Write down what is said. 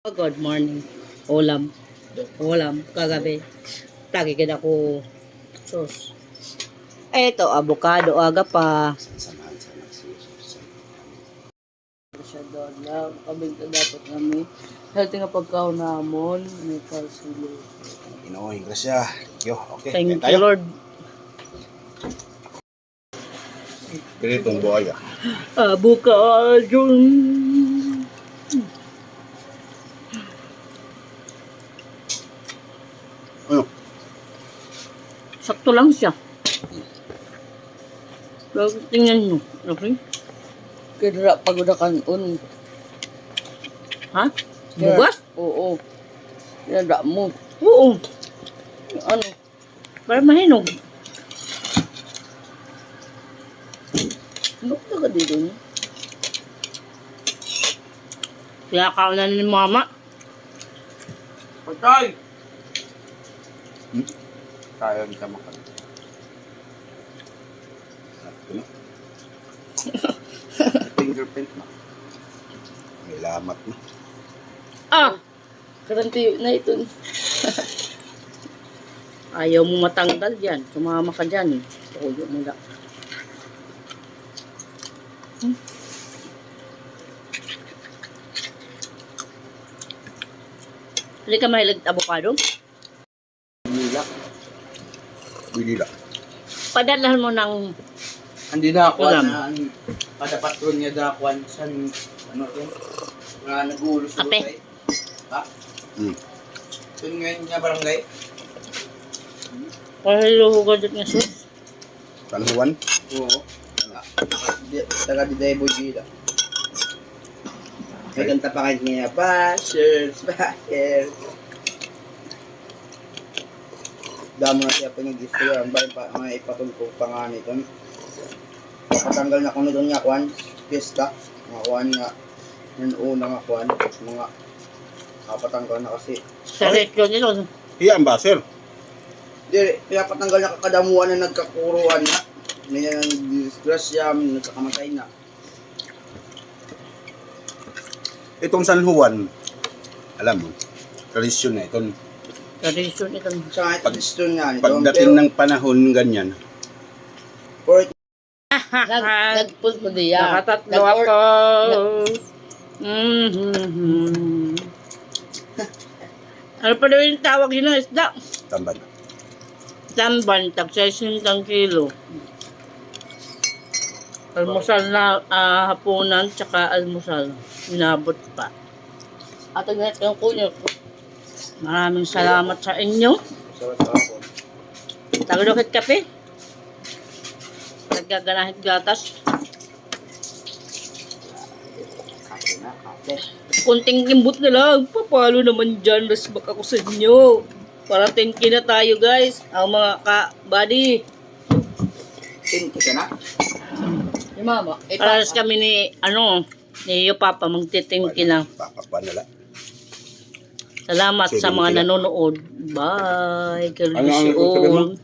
Good morning. Ulam. Ulam. Kagabi. Lagi kita ko sus. Eto, avocado. Aga pa. Siya doon lang. Kabigta dapat kami. Healthy nga pagkaon namon. May kalsilo. Inoy, grasya. Thank you. Okay. Thank tayo. you, Lord. Piritong buhaya. Avocado. Ano? Sakto lang siya. Pero tingnan nyo. Okay? Kaya pagoda kanon. Ha? Bugas? Oo. Kaya mo. Oo. Ano? Para mahinog. Ano ka dito niya? Kaya kaunan ni mama. Patay! Kaya kita makan. Ito na. Fingerprint na. May lamat na. Ah! Karantiyo na ito. Ayaw mo matanggal dyan. Sumama ka dyan eh. Tuyo nila. Hindi ka mahilig avocado? Bilila. Bilila. Padalahan mo ng Andi na ako ulam. na kada patron niya dakwan san ano to nga nagulos Ape. tayo. Ha? Hmm. Sun ngayon niya barangay. Pahilo ko dyan nga sus. Tanhuan. Oo. Taga di Daybo Gila. May kanta pa kayo niya. Bashers, bashers. Damo na siya pinag-Instagram ba mga ipatulpo pa nga nito. Patanggal na ko nito niya kwan. Pista. Mga kwan nga. Yung una nga kwan. Mga patanggal na kasi. Sarit ko nito. Iyan ba, sir? Di, pinapatanggal na kakadamuan na nagkakuruan na. May disgrasya, nagkakamatay na. Itong San Juan, alam mo, tradisyon na itong Tradisyon ito. Sa nga ito, gusto nga nito. pagdating ng panahon ganyan. For Nag-pull mo diya. Nakatatlo ako. Ano pa daw yung tawag yun ng isda? Tamban. Tamban, tag 60 kilo. Almusal na hapunan, tsaka almusal. Inabot pa. At ang yung kuya ko. Maraming salamat sa inyo. Tagalogit kape. Naggaganahit gatas. Kunting kimbot na lang. Papalo naman dyan. Resbak ako sa inyo. Para 10K na tayo guys. Ang mga ka-buddy. Tinti ka na? Yung mama. Paras kami ni, ni iyo papa. Magti-10K lang. Papapanala. Salamat sa mga nanonood. Bye. God bless you all.